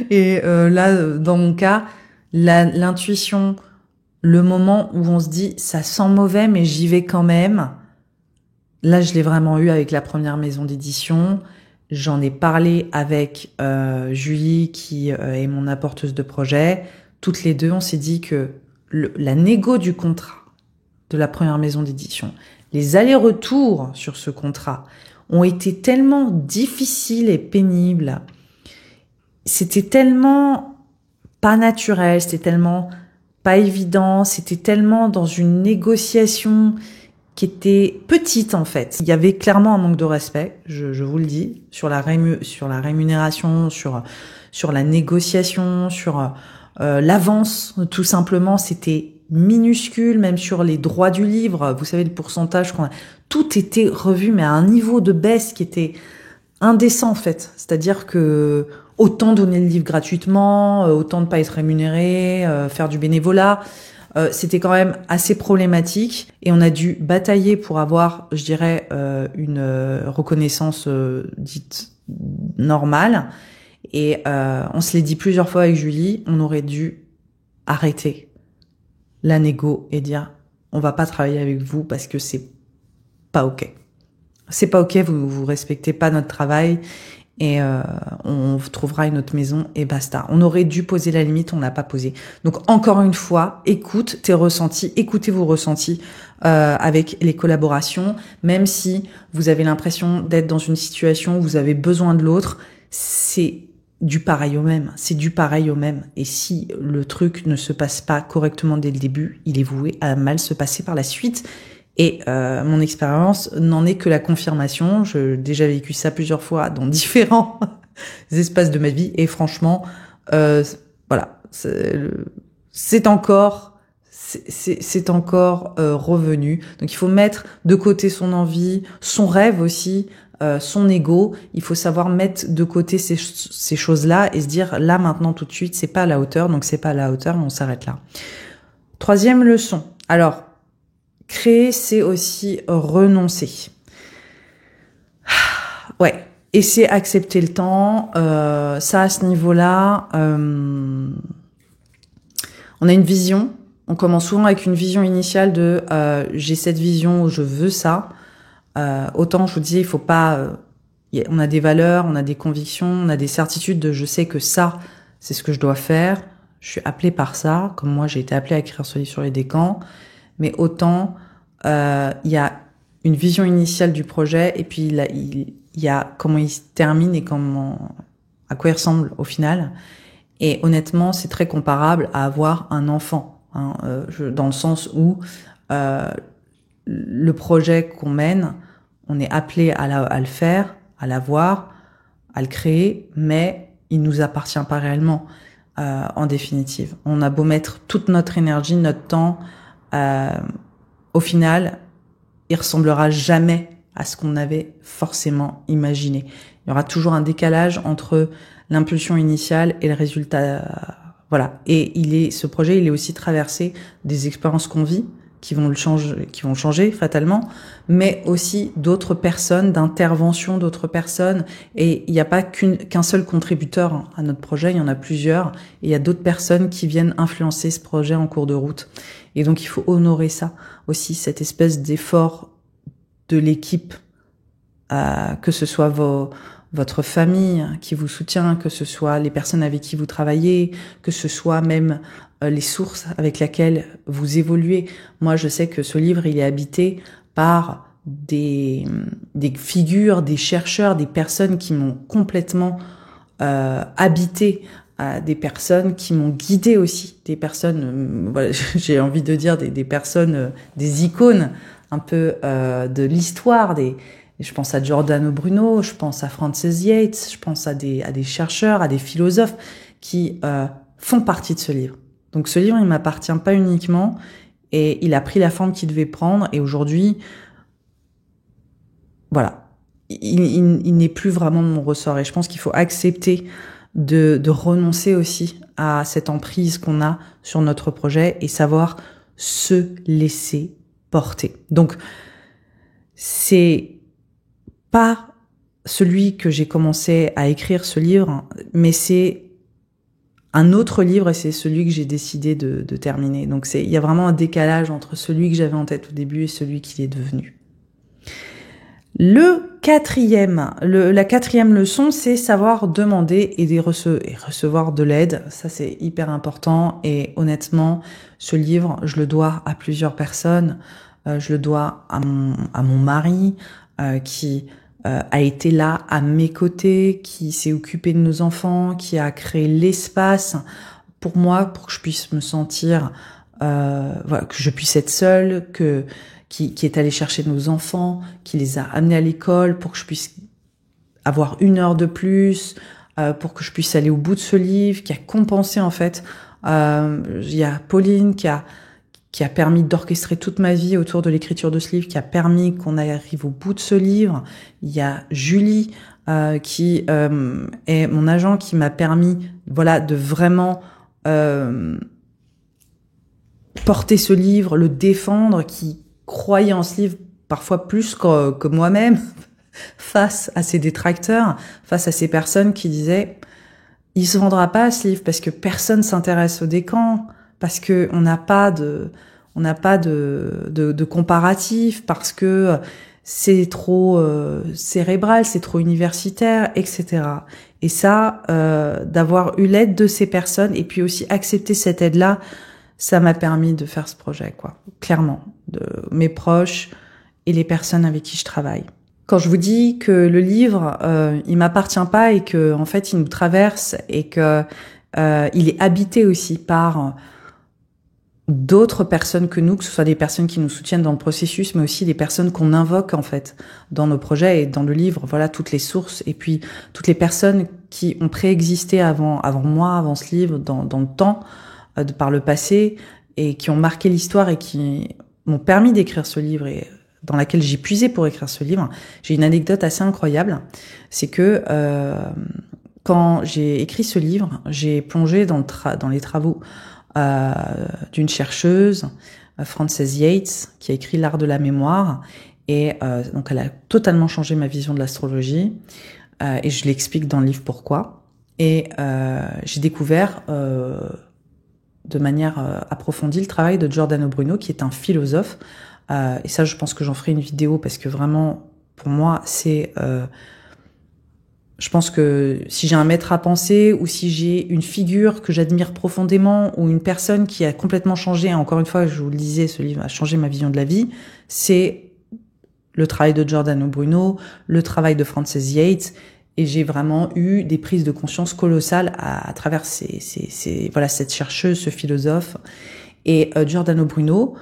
Et là, dans mon cas, l'intuition, le moment où on se dit « ça sent mauvais, mais j'y vais quand même », là, je l'ai vraiment eu avec la première maison d'édition. J'en ai parlé avec Julie, qui est mon apporteuse de projet. Toutes les deux, on s'est dit que la négo du contrat de la première maison d'édition, les allers-retours sur ce contrat ont été tellement difficiles et pénibles. C'était tellement pas naturel, c'était tellement pas évident, c'était tellement dans une négociation qui était petite en fait. Il y avait clairement un manque de respect, je vous le dis, sur la rémunération, sur la négociation, sur l'avance, tout simplement, c'était minuscule, même sur les droits du livre, vous savez le pourcentage tout était revu, mais à un niveau de baisse qui était indécent en fait. C'est-à-dire que autant donner le livre gratuitement, autant ne pas être rémunéré, faire du bénévolat, c'était quand même assez problématique et on a dû batailler pour avoir, je dirais, une reconnaissance dite normale. Et on se l'est dit plusieurs fois avec Julie, on aurait dû arrêter la négo et dire on va pas travailler avec vous parce que c'est pas ok. C'est pas ok, vous respectez pas notre travail et on trouvera une autre maison et basta. On aurait dû poser la limite, on l'a pas posé. Donc encore une fois, écoute tes ressentis, écoutez vos ressentis avec les collaborations, même si vous avez l'impression d'être dans une situation où vous avez besoin de l'autre, c'est du pareil au même, c'est du pareil au même. Et si le truc ne se passe pas correctement dès le début, il est voué à mal se passer par la suite. Et mon expérience n'en est que la confirmation. J'ai déjà vécu ça plusieurs fois dans différents espaces de ma vie. Et franchement, voilà, c'est encore revenu. Donc il faut mettre de côté son envie, son rêve aussi, son ego. Il faut savoir mettre de côté ces choses-là et se dire là maintenant tout de suite c'est pas à la hauteur. Donc c'est pas à la hauteur, on s'arrête là. Troisième leçon. Alors créer, c'est aussi renoncer. Ouais, et c'est accepter le temps. Ça, à ce niveau-là, on a une vision. On commence souvent avec une vision initiale de j'ai cette vision, je veux ça. Autant, je vous dis, il faut pas... on a des valeurs, on a des convictions, on a des certitudes de je sais que ça, c'est ce que je dois faire. Je suis appelée par ça, comme moi, j'ai été appelée à écrire ce livre sur les décans. Mais autant, il y a une vision initiale du projet et puis il y a comment il se termine et à quoi il ressemble au final. Et honnêtement, c'est très comparable à avoir un enfant, dans le sens où le projet qu'on mène, on est appelé à le faire, à l'avoir, à le créer, mais il nous appartient pas réellement. En définitive, on a beau mettre toute notre énergie, notre temps, au final, il ressemblera jamais à ce qu'on avait forcément imaginé. Il y aura toujours un décalage entre l'impulsion initiale et le résultat. Voilà. Et ce projet, il est aussi traversé des expériences qu'on vit, qui vont changer fatalement, mais aussi d'autres personnes, d'intervention d'autres personnes. Et il n'y a pas qu'un seul contributeur à notre projet, il y en a plusieurs. Et il y a d'autres personnes qui viennent influencer ce projet en cours de route. Et donc, il faut honorer ça aussi, cette espèce d'effort de l'équipe, que ce soit votre famille qui vous soutient, que ce soit les personnes avec qui vous travaillez, que ce soit même les sources avec lesquelles vous évoluez. Moi, je sais que ce livre, il est habité par des figures, des chercheurs, des personnes qui m'ont complètement habité, des personnes qui m'ont guidé aussi, des personnes, voilà, j'ai envie de dire des personnes, des icônes un peu de l'histoire. Je pense à Giordano Bruno, je pense à Frances Yates, je pense à des chercheurs, à des philosophes qui font partie de ce livre. Donc ce livre, il m'appartient pas uniquement, et il a pris la forme qu'il devait prendre, et aujourd'hui, voilà, il n'est plus vraiment de mon ressort, et je pense qu'il faut accepter de renoncer aussi à cette emprise qu'on a sur notre projet et savoir se laisser porter. Donc, c'est pas celui que j'ai commencé à écrire, ce livre, mais c'est un autre livre et c'est celui que j'ai décidé de terminer. Donc, il y a vraiment un décalage entre celui que j'avais en tête au début et celui qu'il est devenu. La quatrième leçon, c'est savoir demander et recevoir de l'aide. Ça, c'est hyper important. Et honnêtement, ce livre, je le dois à plusieurs personnes. Je le dois à mon mari, qui a été là à mes côtés, qui s'est occupé de nos enfants, qui a créé l'espace pour moi, pour que je puisse me sentir, voilà, que je puisse être seule, qui est allé chercher nos enfants, qui les a amenés à l'école pour que je puisse avoir 1 heure de plus, pour que je puisse aller au bout de ce livre, qui a compensé en fait. Il y a Pauline qui a permis d'orchestrer toute ma vie autour de l'écriture de ce livre, qui a permis qu'on arrive au bout de ce livre. Il y a Julie qui est mon agent, qui m'a permis, voilà, de vraiment porter ce livre, le défendre, qui croyait en ce livre parfois plus que moi-même, face à ses détracteurs, face à ces personnes qui disaient « il se vendra pas ce livre parce que personne s'intéresse au décan, parce que on n'a pas de comparatif, parce que c'est trop cérébral, c'est trop universitaire, etc. » Et ça, d'avoir eu l'aide de ces personnes et puis aussi accepter cette aide-là, ça m'a permis de faire ce projet, quoi. Clairement, de mes proches et les personnes avec qui je travaille. Quand je vous dis que le livre, il m'appartient pas et que en fait, il nous traverse et que il est habité aussi par d'autres personnes que nous, que ce soit des personnes qui nous soutiennent dans le processus, mais aussi des personnes qu'on invoque en fait dans nos projets et dans le livre. Voilà toutes les sources et puis toutes les personnes qui ont préexisté avant moi, avant ce livre, dans le temps, par le passé, et qui ont marqué l'histoire et qui m'ont permis d'écrire ce livre et dans laquelle j'ai puisé pour écrire ce livre. J'ai une anecdote assez incroyable, c'est que quand j'ai écrit ce livre, j'ai plongé dans les travaux d'une chercheuse, Frances Yates, qui a écrit L'art de la mémoire, et donc elle a totalement changé ma vision de l'astrologie, et je l'explique dans le livre pourquoi. Et j'ai découvert de manière approfondie le travail de Giordano Bruno, qui est un philosophe, et ça je pense que j'en ferai une vidéo parce que vraiment pour moi c'est je pense que si j'ai un maître à penser ou si j'ai une figure que j'admire profondément ou une personne qui a complètement changé, encore une fois je vous le disais, ce livre a changé ma vision de la vie, c'est le travail de Giordano Bruno, le travail de Frances Yates. Et j'ai vraiment eu des prises de conscience colossales à travers voilà, cette chercheuse, ce philosophe. Et Giordano Bruno,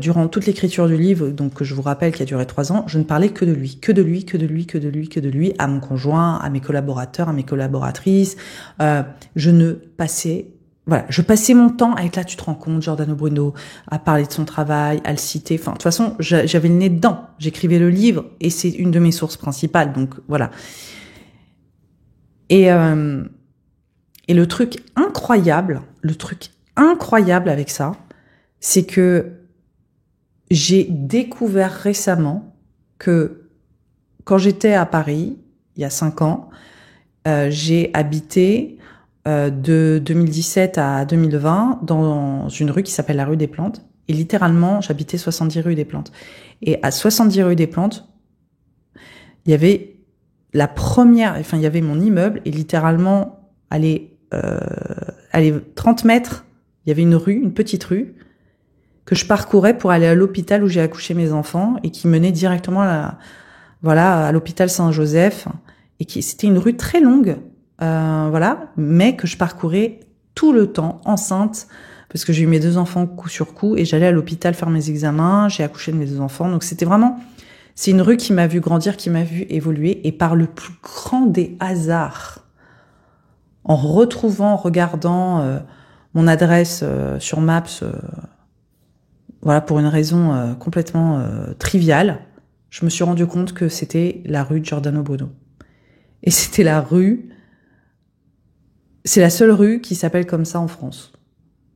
durant toute l'écriture du livre, donc que je vous rappelle qui a duré 3 ans, je ne parlais que de lui, à mon conjoint, à mes collaborateurs, à mes collaboratrices. Je passais mon temps à être là, tu te rends compte, Giordano Bruno, à parler de son travail, à le citer. Enfin, de toute façon, j'avais le nez dedans. J'écrivais le livre et c'est une de mes sources principales. Donc voilà. Et le truc incroyable avec ça, c'est que j'ai découvert récemment que quand j'étais à Paris, il y a 5 ans, j'ai habité de 2017 à 2020 dans une rue qui s'appelle la rue des Plantes. Et littéralement, j'habitais 70 rue des Plantes. Et à 70 rue des Plantes, il y avait la première, enfin, il y avait mon immeuble et littéralement, allez, 30 mètres, il y avait une rue, une petite rue, que je parcourais pour aller à l'hôpital où j'ai accouché mes enfants et qui menait directement à l'hôpital Saint-Joseph. Et c'était une rue très longue, mais que je parcourais tout le temps, enceinte, parce que j'ai eu mes 2 enfants coup sur coup et j'allais à l'hôpital faire mes examens, j'ai accouché de mes 2 enfants. Donc c'est une rue qui m'a vu grandir, qui m'a vu évoluer, et par le plus grand des hasards, en regardant mon adresse sur Maps, pour une raison complètement triviale, je me suis rendu compte que c'était la rue Giordano Bruno. Et c'est la seule rue qui s'appelle comme ça en France.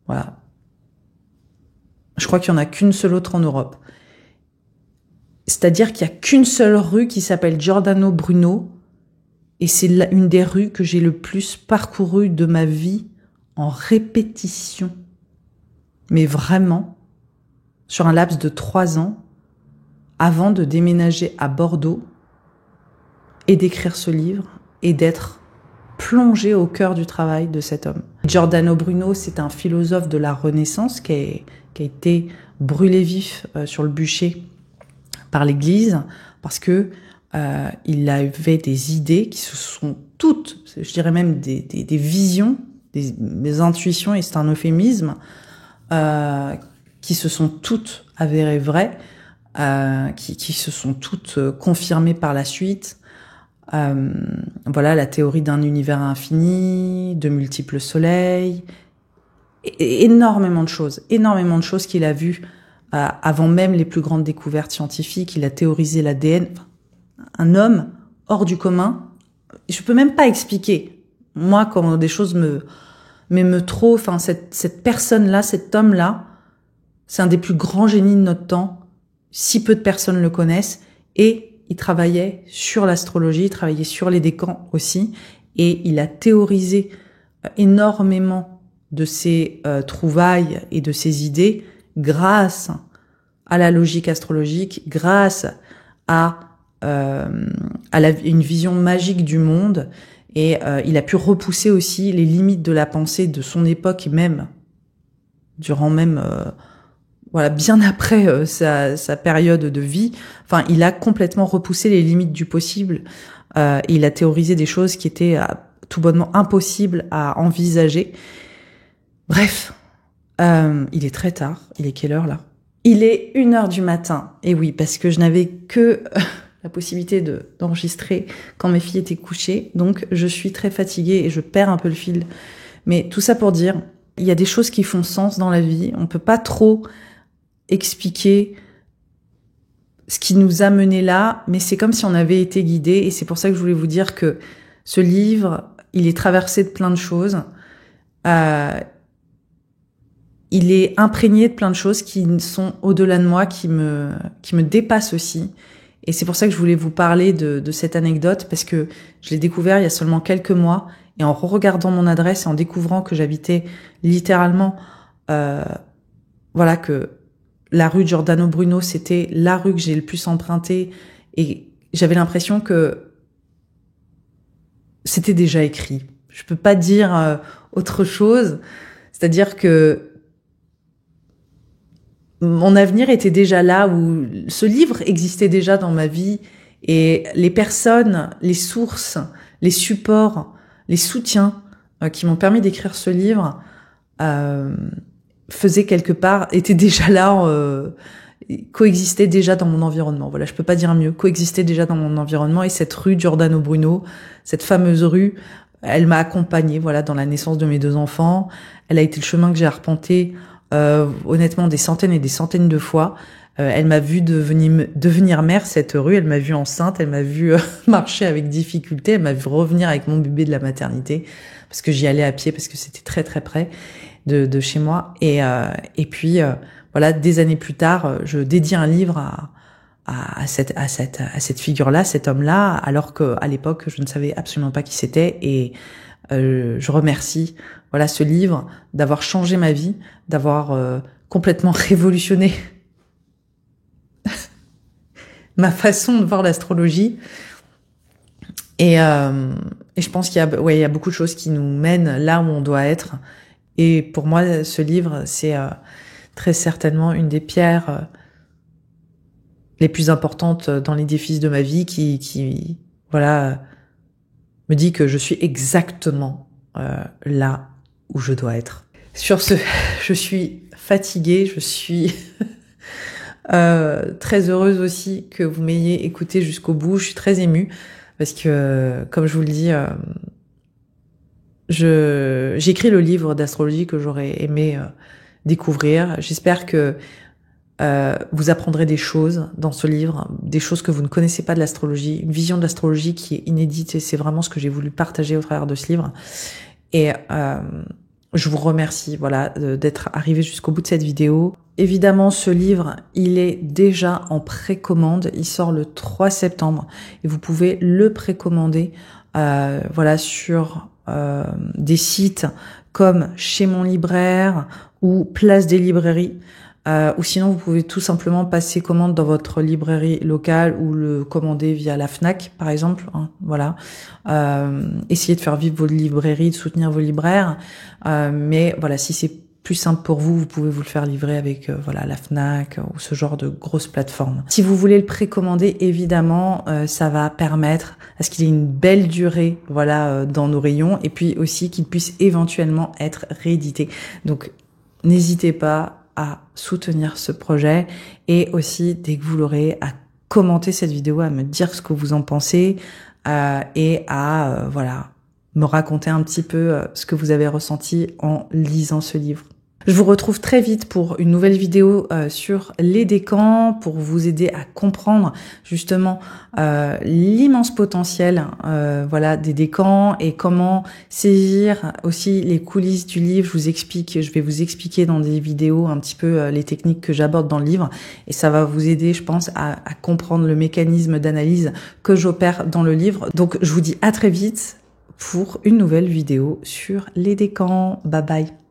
Voilà. Je crois qu'il n'y en a qu'une seule autre en Europe. C'est-à-dire qu'il n'y a qu'une seule rue qui s'appelle Giordano Bruno, et c'est une des rues que j'ai le plus parcourues de ma vie en répétition. Mais vraiment, sur un laps de 3 ans, avant de déménager à Bordeaux et d'écrire ce livre et d'être plongé au cœur du travail de cet homme. Giordano Bruno, c'est un philosophe de la Renaissance qui a été brûlé vif sur le bûcher par l'Église parce que il avait des idées qui se sont toutes, je dirais même des visions, des intuitions, et c'est un euphémisme, qui se sont toutes avérées vraies, qui se sont toutes confirmées par la suite. La théorie d'un univers infini, de multiples soleils, énormément de choses qu'il a vues avant même les plus grandes découvertes scientifiques. Il a théorisé l'ADN. Un homme hors du commun. Je peux même pas expliquer. Moi, quand des choses m'émeuvent trop, enfin, cette personne-là, cet homme-là, c'est un des plus grands génies de notre temps. Si peu de personnes le connaissent. Et il travaillait sur l'astrologie, il travaillait sur les décans aussi. Et il a théorisé énormément de ses trouvailles et de ses idées grâce à la logique astrologique, grâce à une vision magique du monde, et il a pu repousser aussi les limites de la pensée de son époque, même durant bien après sa période de vie. Enfin, il a complètement repoussé les limites du possible. Il a théorisé des choses qui étaient tout bonnement impossibles à envisager. Bref, il est très tard. Il est quelle heure là ? Il est 1h du matin. Et oui, parce que je n'avais que la possibilité d'enregistrer quand mes filles étaient couchées. Donc, je suis très fatiguée et je perds un peu le fil. Mais tout ça pour dire, il y a des choses qui font sens dans la vie. On peut pas trop expliquer ce qui nous a mené là, mais c'est comme si on avait été guidé. Et c'est pour ça que je voulais vous dire que ce livre, il est traversé de plein de choses. Il est imprégné de plein de choses qui sont au-delà de moi, qui me dépassent aussi. Et c'est pour ça que je voulais vous parler de cette anecdote, parce que je l'ai découvert il y a seulement quelques mois, et en regardant mon adresse et en découvrant que j'habitais littéralement, que la rue Giordano Bruno, c'était la rue que j'ai le plus empruntée, et j'avais l'impression que c'était déjà écrit. Je peux pas dire autre chose, c'est-à-dire que mon avenir était déjà là, où ce livre existait déjà dans ma vie, et les personnes, les sources, les supports, les soutiens qui m'ont permis d'écrire ce livre étaient déjà là, coexistaient déjà dans mon environnement. Voilà, je peux pas dire mieux, coexistaient déjà dans mon environnement. Et cette rue Giordano Bruno, cette fameuse rue, elle m'a accompagnée, dans la naissance de mes 2 enfants. Elle a été le chemin que j'ai arpenté, honnêtement, des centaines et des centaines de fois. Elle m'a vu devenir mère, cette rue. Elle m'a vu enceinte, elle m'a vu marcher avec difficulté, elle m'a vu revenir avec mon bébé de la maternité, parce que j'y allais à pied, parce que c'était très très près de chez moi. Et puis des années plus tard, je dédie un livre à cette figure-là, cet homme-là, alors qu'à l'époque, je ne savais absolument pas qui c'était. Et je remercie ce livre d'avoir changé ma vie, d'avoir complètement révolutionné ma façon de voir l'astrologie. Et je pense qu'il y a beaucoup de choses qui nous mènent là où on doit être. Et pour moi, ce livre, c'est très certainement une des pierres les plus importantes dans l'édifice de ma vie qui me dit que je suis exactement là où je dois être. Sur ce, je suis fatiguée, je suis très heureuse aussi que vous m'ayez écouté jusqu'au bout. Je suis très émue parce que, comme je vous le dis, j'écris le livre d'astrologie que j'aurais aimé découvrir. J'espère que vous apprendrez des choses dans ce livre, des choses que vous ne connaissez pas de l'astrologie, une vision de l'astrologie qui est inédite, et c'est vraiment ce que j'ai voulu partager au travers de ce livre. Et je vous remercie, d'être arrivé jusqu'au bout de cette vidéo. Évidemment, ce livre, il est déjà en précommande. Il sort le 3 septembre et vous pouvez le précommander, sur des sites comme Chez Mon Libraire ou Place des Librairies. Ou sinon, vous pouvez tout simplement passer commande dans votre librairie locale ou le commander via la Fnac, par exemple. Essayez de faire vivre vos librairies, de soutenir vos libraires. Mais voilà, si c'est plus simple pour vous, vous pouvez vous le faire livrer avec la Fnac ou ce genre de grosses plateformes. Si vous voulez le précommander, évidemment, ça va permettre à ce qu'il ait une belle durée, dans nos rayons, et puis aussi qu'il puisse éventuellement être réédité. Donc, n'hésitez pas à soutenir ce projet, et aussi, dès que vous l'aurez, à commenter cette vidéo, à me dire ce que vous en pensez, et à me raconter un petit peu ce que vous avez ressenti en lisant ce livre. Je vous retrouve très vite pour une nouvelle vidéo sur les décans, pour vous aider à comprendre justement l'immense potentiel des décans, et comment saisir aussi les coulisses du livre. Je vais vous expliquer dans des vidéos un petit peu les techniques que j'aborde dans le livre, et ça va vous aider, je pense, à comprendre le mécanisme d'analyse que j'opère dans le livre. Donc je vous dis à très vite pour une nouvelle vidéo sur les décans. Bye bye.